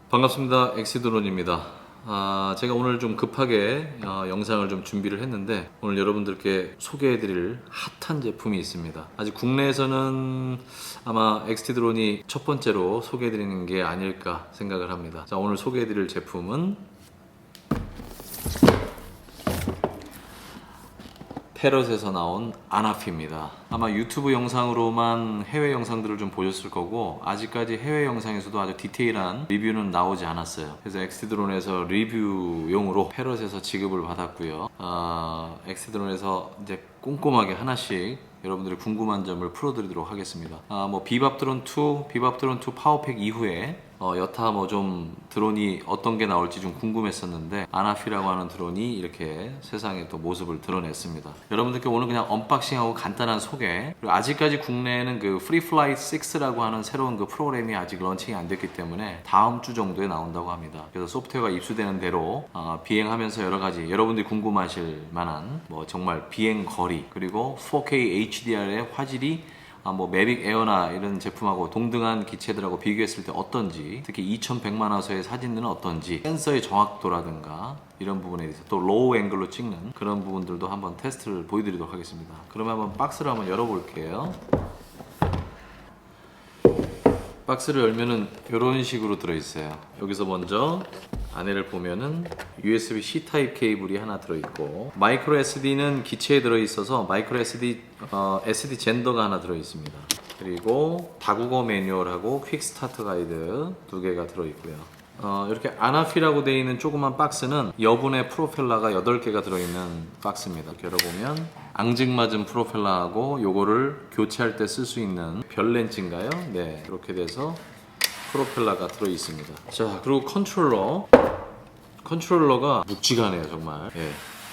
반갑습니다. 엑시드론입니다. 제가 오늘 좀 급하게 영상을 좀 준비를 했는데 오늘 여러분들께 소개해드릴 핫한 제품이 있습니다. 아직 국내에서는 아마 엑시드론이 첫 번째로 소개해드리는 게 아닐까 생각을 합니다. 자, 오늘 소개해드릴 제품은 페럿에서 나온 아나피입니다. 아마 유튜브 영상으로만 해외 영상들을 좀 보셨을 거고 아직까지 해외 영상에서도 아주 디테일한 리뷰는 나오지 않았어요. 그래서 엑시드론에서 리뷰용으로 페럿에서 지급을 받았고요. 엑시드론에서 이제 꼼꼼하게 하나씩 여러분들이 궁금한 점을 풀어드리도록 하겠습니다. 비밥드론 2 파워팩 이후에 여타 좀 드론이 어떤 게 나올지 좀 궁금했었는데 아나피라고 하는 드론이 이렇게 세상에 또 모습을 드러냈습니다. 여러분들께 오늘 그냥 언박싱하고 간단한 소개, 그리고 아직까지 국내에는 그 프리플라이 6라고 하는 새로운 그 프로그램이 아직 런칭이 안 됐기 때문에 다음 주 정도에 나온다고 합니다. 그래서 소프트웨어가 입수되는 대로 비행하면서 여러 가지 여러분들이 궁금하실 만한 정말 비행 거리, 그리고 4K HDR의 화질이 매빅 에어나 이런 제품하고 동등한 기체들하고 비교했을 때 어떤지, 특히 2100만 화소의 사진들은 어떤지, 센서의 정확도라든가 이런 부분에 대해서 또 로우 앵글로 찍는 그런 부분들도 한번 테스트를 보여드리도록 하겠습니다. 그러면 한번 박스를 한번 열어볼게요. 박스를 열면은 이런 식으로 들어있어요. 여기서 먼저 안에를 보면은 USB-C 타입 케이블이 하나 들어있고, 마이크로 SD는 기체에 들어있어서 마이크로 SD SD 젠더가 하나 들어있습니다. 그리고 다국어 매뉴얼하고 퀵 스타트 가이드 두 개가 들어있고요. 이렇게 아나피라고 되어 있는 조그만 박스는 여분의 프로펠러가 8개가 들어있는 박스입니다. 이렇게 열어보면 앙증맞은 프로펠러하고 요거를 교체할 때 쓸 수 있는 별 렌치인가요? 네, 이렇게 돼서 프로펠러가 들어있습니다. 자, 그리고 컨트롤러가 묵직하네요, 정말. 예,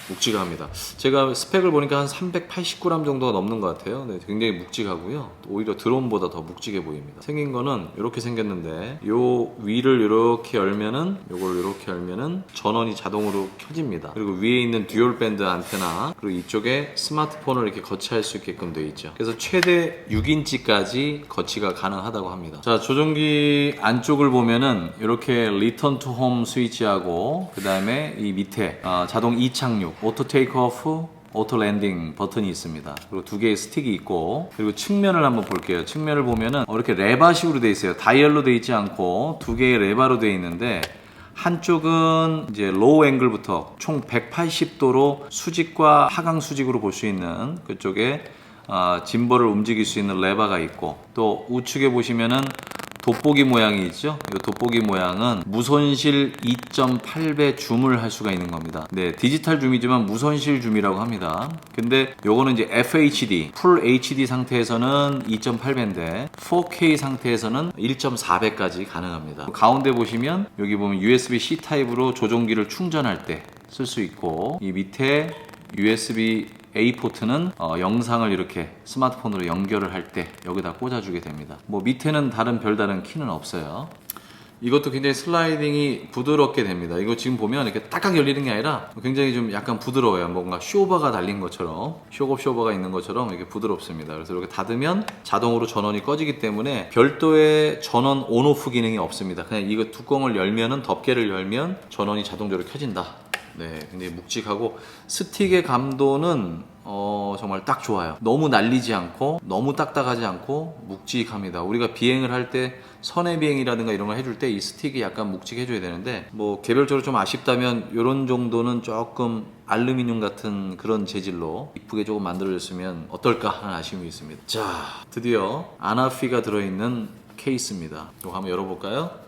묵직합니다. 제가 스펙을 보니까 한 380g 정도가 넘는 것 같아요. 네, 굉장히 묵직하고요. 오히려 드론보다 더 묵직해 보입니다. 생긴 거는 이렇게 생겼는데, 요 위를 이렇게 열면은, 요걸 이렇게 열면은 전원이 자동으로 켜집니다. 그리고 위에 있는 듀얼 밴드 안테나, 그리고 이쪽에 스마트폰을 이렇게 거치할 수 있게끔 되어 있죠. 그래서 최대 6인치까지 거치가 가능하다고 합니다. 자, 조종기 안쪽을 보면은 이렇게 리턴 투 홈 스위치하고, 그 다음에 이 밑에 자동 이착륙, 오토 테이크오프, 오토 랜딩 버튼이 있습니다. 그리고 두 개의 스틱이 있고, 그리고 측면을 한번 볼게요. 측면을 보면은 이렇게 레바식으로 되어 있어요. 다이얼로 되어 있지 않고 두 개의 레바로 되어 있는데, 한쪽은 이제 로우 앵글부터 총 180도로 수직과 하강 수직으로 볼 수 있는 그쪽에 짐벌을 움직일 수 있는 레바가 있고, 또 우측에 보시면은 돋보기 모양이 있죠. 이 돋보기 모양은 무손실 2.8배 줌을 할 수가 있는 겁니다. 네, 디지털 줌이지만 무손실 줌이라고 합니다. 근데 요거는 이제 FHD, 풀 HD 상태에서는 2.8배인데 4K 상태에서는 1.4배까지 가능합니다. 가운데 보시면 여기 보면 USB-C 타입으로 조종기를 충전할 때 쓸 수 있고, 이 밑에 USB-A 포트는 영상을 이렇게 스마트폰으로 연결을 할 때 여기다 꽂아주게 됩니다. 밑에는 별다른 키는 없어요. 이것도 굉장히 슬라이딩이 부드럽게 됩니다. 이거 지금 보면 이렇게 딱딱 열리는 게 아니라 굉장히 좀 약간 부드러워요. 뭔가 쇼버가 달린 것처럼, 쇼버가 있는 것처럼 이렇게 부드럽습니다. 그래서 이렇게 닫으면 자동으로 전원이 꺼지기 때문에 별도의 전원 온오프 기능이 없습니다. 그냥 이거 뚜껑을 열면은, 덮개를 열면 전원이 자동적으로 켜진다. 네, 굉장히 묵직하고 스틱의 감도는 정말 딱 좋아요. 너무 날리지 않고 너무 딱딱하지 않고 묵직합니다. 우리가 비행을 할 때 선의 비행이라든가 이런 걸 해줄 때 이 스틱이 약간 묵직해줘야 되는데, 개별적으로 좀 아쉽다면 이런 정도는 조금 알루미늄 같은 그런 재질로 이쁘게 조금 만들어졌으면 어떨까 하는 아쉬움이 있습니다. 자, 드디어 아나피가 들어있는 케이스입니다. 이거 한번 열어볼까요?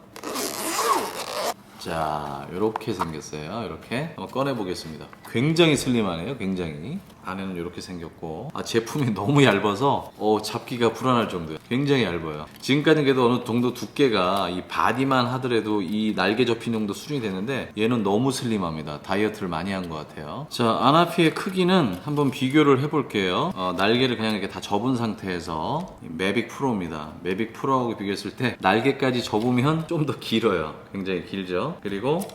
자, 이렇게 생겼어요. 이렇게 한번 꺼내 보겠습니다. 굉장히 슬림하네요. 굉장히. 안에는 이렇게 생겼고, 제품이 너무 얇아서 잡기가 불안할 정도예요. 굉장히 얇아요. 지금까지는 그래도 어느 정도 두께가 이 바디만 하더라도 이 날개 접힌 정도 수준이 되는데, 얘는 너무 슬림합니다. 다이어트를 많이 한 것 같아요. 자, 아나피의 크기는 한번 비교를 해볼게요. 날개를 그냥 이렇게 다 접은 상태에서 매빅 프로입니다. 매빅 프로하고 비교했을 때 날개까지 접으면 좀 더 길어요. 굉장히 길죠. 그리고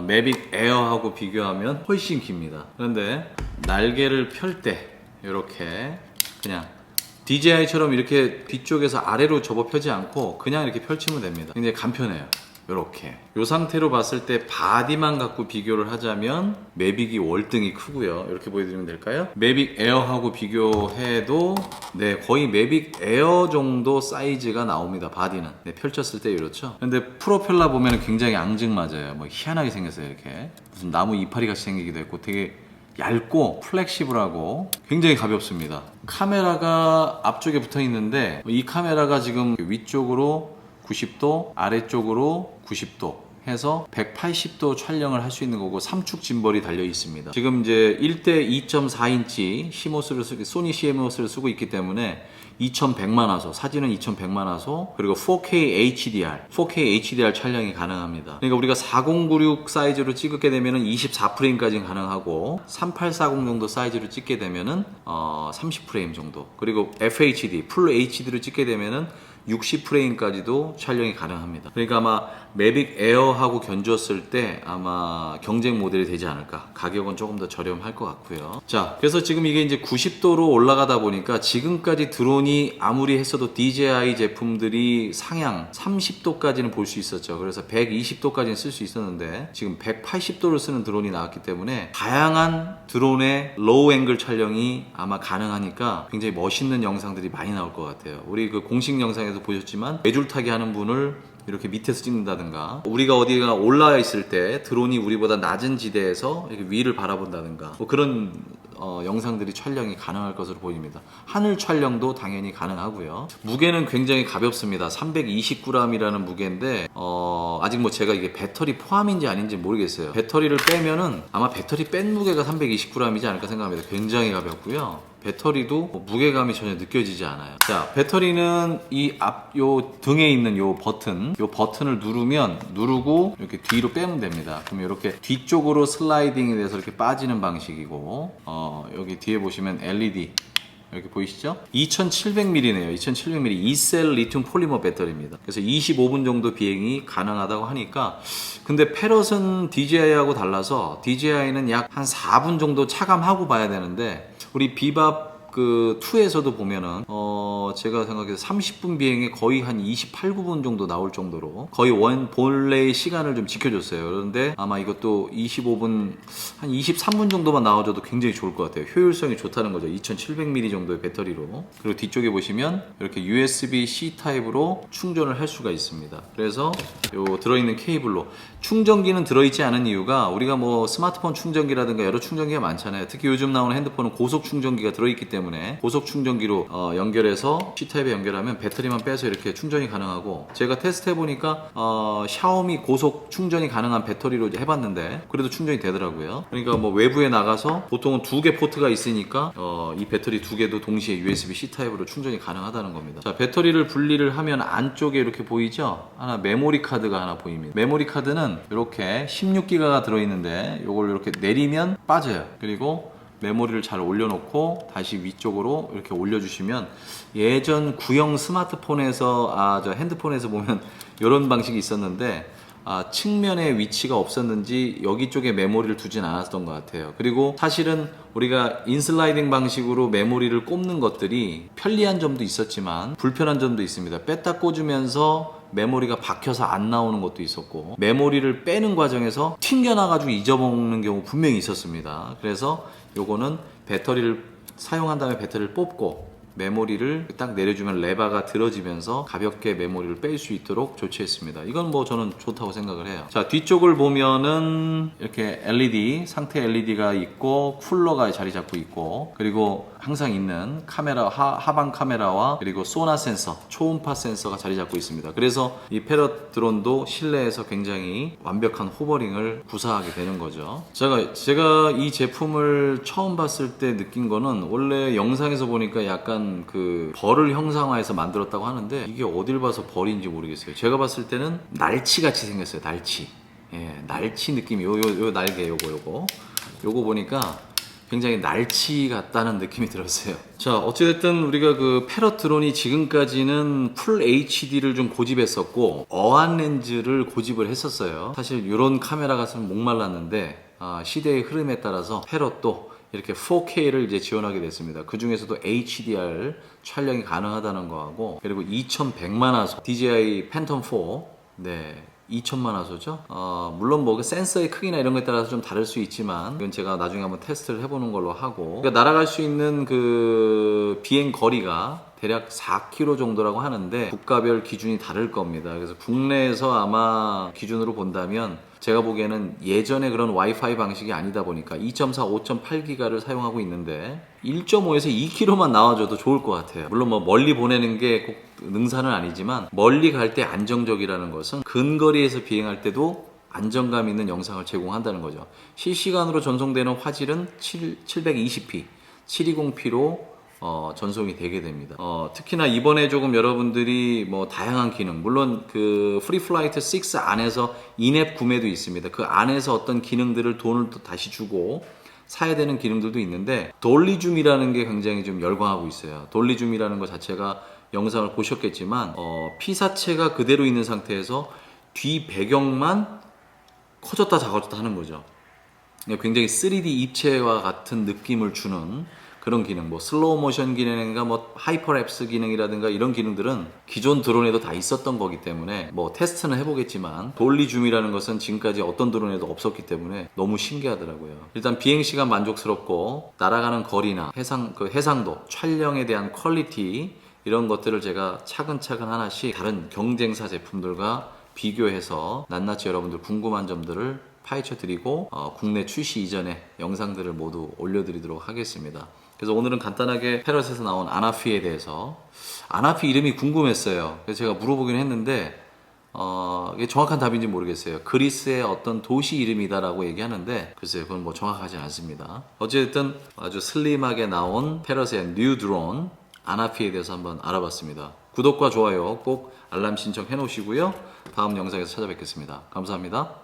매빅 에어하고 비교하면 훨씬 깁니다. 그런데 날개를 펼 때 이렇게 그냥 DJI처럼 이렇게 뒤쪽에서 아래로 접어 펴지 않고 그냥 이렇게 펼치면 됩니다. 굉장히 간편해요. 이렇게 이 상태로 봤을 때 바디만 갖고 비교를 하자면 매빅이 월등히 크고요. 이렇게 보여드리면 될까요? 매빅 에어하고 비교해도 네, 거의 매빅 에어 정도 사이즈가 나옵니다. 바디는 네, 펼쳤을 때 이렇죠. 근데 프로펠러 보면 굉장히 앙증맞아요. 뭐 희한하게 생겼어요. 이렇게 무슨 나무 이파리 같이 생기기도 했고 되게 얇고 플렉시블하고 굉장히 가볍습니다. 카메라가 앞쪽에 붙어 있는데 이 카메라가 지금 위쪽으로 90도, 아래쪽으로 90도 해서 180도 촬영을 할 수 있는 거고 3축 짐벌이 달려 있습니다. 지금 이제 1대 2.4인치 시모스를 소니 CMOS를 쓰고 있기 때문에 2100만화소, 사진은 2100만화소, 그리고 4K HDR 촬영이 가능합니다. 그러니까 우리가 4096 사이즈로 찍게 되면은 24프레임까지 가능하고 3840 정도 사이즈로 찍게 되면은 30프레임 정도, 그리고 FHD, 풀 HD로 찍게 되면은 60프레임까지도 촬영이 가능합니다. 그러니까 아마 매빅 에어하고 견주었을 때 아마 경쟁 모델이 되지 않을까. 가격은 조금 더 저렴할 것 같고요. 자, 그래서 지금 이게 이제 90도로 올라가다 보니까 지금까지 드론이 아무리 했어도 DJI 제품들이 상향 30도까지는 볼 수 있었죠. 그래서 120도까지는 쓸 수 있었는데 지금 180도를 쓰는 드론이 나왔기 때문에 다양한 드론의 로우 앵글 촬영이 아마 가능하니까 굉장히 멋있는 영상들이 많이 나올 것 같아요. 우리 그 공식 영상에서 보셨지만 외줄타기 하는 분을 이렇게 밑에서 찍는다든가, 우리가 어디가 올라와 있을 때 드론이 우리보다 낮은 지대에서 이렇게 위를 바라본다든가, 뭐 그런 영상들이 촬영이 가능할 것으로 보입니다. 하늘 촬영도 당연히 가능하고요. 무게는 굉장히 가볍습니다. 320g이라는 무게인데 아직 뭐 제가 이게 배터리 포함인지 아닌지 모르겠어요. 배터리를 빼면은 아마 배터리 뺀 무게가 320g이지 않을까 생각합니다. 굉장히 가볍고요. 배터리도 무게감이 전혀 느껴지지 않아요. 자, 배터리는 요 등에 있는 요 버튼을 누르고 이렇게 뒤로 빼면 됩니다. 그럼 이렇게 뒤쪽으로 슬라이딩이 돼서 이렇게 빠지는 방식이고, 여기 뒤에 보시면 LED 이렇게 보이시죠? 2700mAh네요. 2700mAh 2셀 리튬 폴리머 배터리입니다. 그래서 25분 정도 비행이 가능하다고 하니까, 근데 패럿은 DJI하고 달라서 DJI는 약 한 4분 정도 차감하고 봐야 되는데, 우리 비밥 그 2에서도 보면은 제가 생각해서 30분 비행에 거의 한 28, 9분 정도 나올 정도로 거의 본래의 시간을 좀 지켜줬어요. 그런데 아마 이것도 25분, 한 23분 정도만 나와줘도 굉장히 좋을 것 같아요. 효율성이 좋다는 거죠. 2700mAh 정도의 배터리로. 그리고 뒤쪽에 보시면 이렇게 USB-C 타입으로 충전을 할 수가 있습니다. 그래서 요 들어있는 케이블로, 충전기는 들어있지 않은 이유가 우리가 뭐 스마트폰 충전기라든가 여러 충전기가 많잖아요. 특히 요즘 나오는 핸드폰은 고속 충전기가 들어있기 때문에 고속 충전기로 연결해서 C타입에 연결하면 배터리만 빼서 이렇게 충전이 가능하고, 제가 테스트 해보니까 샤오미 고속 충전이 가능한 배터리로 해봤는데 그래도 충전이 되더라고요. 그러니까 뭐 외부에 나가서 보통은 2개 포트가 있으니까 이 배터리 2개도 동시에 USB-C 타입으로 충전이 가능하다는 겁니다. 자, 배터리를 분리를 하면 안쪽에 이렇게 보이죠? 메모리 카드가 하나 보입니다. 메모리 카드는 이렇게 16기가가 들어있는데 이걸 이렇게 내리면 빠져요. 그리고 메모리를 잘 올려놓고 다시 위쪽으로 이렇게 올려주시면, 예전 구형 스마트폰에서 저 핸드폰에서 보면 이런 방식이 있었는데 측면에 위치가 없었는지 여기 쪽에 메모리를 두진 않았던 것 같아요. 그리고 사실은 우리가 인슬라이딩 방식으로 메모리를 꼽는 것들이 편리한 점도 있었지만 불편한 점도 있습니다. 뺐다 꽂으면서 메모리가 박혀서 안 나오는 것도 있었고, 메모리를 빼는 과정에서 튕겨나가지고 잊어먹는 경우 분명히 있었습니다. 그래서 요거는 배터리를 사용한 다음에 배터리를 뽑고 메모리를 딱 내려주면 레바가 들어지면서 가볍게 메모리를 뺄 수 있도록 조치했습니다. 이건 뭐 저는 좋다고 생각을 해요. 자, 뒤쪽을 보면은 이렇게 LED, 상태 LED가 있고 쿨러가 자리 잡고 있고, 그리고 항상 있는 카메라, 하방 카메라와 그리고 소나 센서, 초음파 센서가 자리 잡고 있습니다. 그래서 이 패럿 드론도 실내에서 굉장히 완벽한 호버링을 구사하게 되는 거죠. 제가 이 제품을 처음 봤을 때 느낀 거는, 원래 영상에서 보니까 약간 그 벌을 형상화해서 만들었다고 하는데 이게 어딜 봐서 벌인지 모르겠어요. 제가 봤을 때는 날치 같이 생겼어요. 날치. 예, 날치 느낌이 요 날개 요거 보니까 굉장히 날치 같다는 느낌이 들었어요. 자, 어찌됐든 우리가 그 패럿 드론이 지금까지는 풀 HD를 좀 고집했었고 어안 렌즈를 고집을 했었어요. 사실 이런 카메라가 좀 목말랐는데 시대의 흐름에 따라서 패럿도 이렇게 4K를 이제 지원하게 됐습니다. 그 중에서도 HDR 촬영이 가능하다는 거하고, 그리고 2100만화소 DJI 팬텀 4, 네, 2천만 화소죠. 물론 뭐 그 센서의 크기나 이런 것에 따라서 좀 다를 수 있지만 이건 제가 나중에 한번 테스트를 해보는 걸로 하고, 그러니까 날아갈 수 있는 그 비행 거리가 대략 4km 정도라고 하는데 국가별 기준이 다를 겁니다. 그래서 국내에서 아마 기준으로 본다면 제가 보기에는 예전에 그런 와이파이 방식이 아니다 보니까 2.4, 5.8기가를 사용하고 있는데 1.5에서 2km만 나와줘도 좋을 것 같아요. 물론 뭐 멀리 보내는 게 꼭 능사는 아니지만 멀리 갈 때 안정적이라는 것은 근거리에서 비행할 때도 안정감 있는 영상을 제공한다는 거죠. 실시간으로 전송되는 화질은 720p, 720p로 전송이 되게 됩니다. 특히나 이번에 조금 여러분들이 뭐 다양한 기능, 물론 그 프리플라이트 6 안에서 인앱 구매도 있습니다. 그 안에서 어떤 기능들을 돈을 또 다시 주고 사야 되는 기능들도 있는데, 돌리줌이라는 게 굉장히 좀 열광하고 있어요. 돌리줌이라는 것 자체가 영상을 보셨겠지만 피사체가 그대로 있는 상태에서 뒤 배경만 커졌다 작아졌다 하는 거죠. 굉장히 3D 입체와 같은 느낌을 주는 그런 기능, 뭐 슬로우 모션 기능인가 뭐 하이퍼랩스 기능이라든가 이런 기능들은 기존 드론에도 다 있었던 거기 때문에 뭐 테스트는 해보겠지만 돌리줌이라는 것은 지금까지 어떤 드론에도 없었기 때문에 너무 신기하더라고요. 일단 비행 시간 만족스럽고 날아가는 거리나 해상도, 촬영에 대한 퀄리티 이런 것들을 제가 차근차근 하나씩 다른 경쟁사 제품들과 비교해서 낱낱이 여러분들 궁금한 점들을 파헤쳐 드리고 국내 출시 이전에 영상들을 모두 올려드리도록 하겠습니다. 그래서 오늘은 간단하게 페럿에서 나온 아나피에 대해서, 아나피 이름이 궁금했어요. 그래서 제가 물어보긴 했는데 이게 정확한 답인지 모르겠어요. 그리스의 어떤 도시 이름이다라고 얘기하는데 글쎄요, 그건 뭐 정확하지 않습니다. 어쨌든 아주 슬림하게 나온 페럿의 뉴 드론 아나피에 대해서 한번 알아봤습니다. 구독과 좋아요 꼭 알람 신청해 놓으시고요. 다음 영상에서 찾아뵙겠습니다. 감사합니다.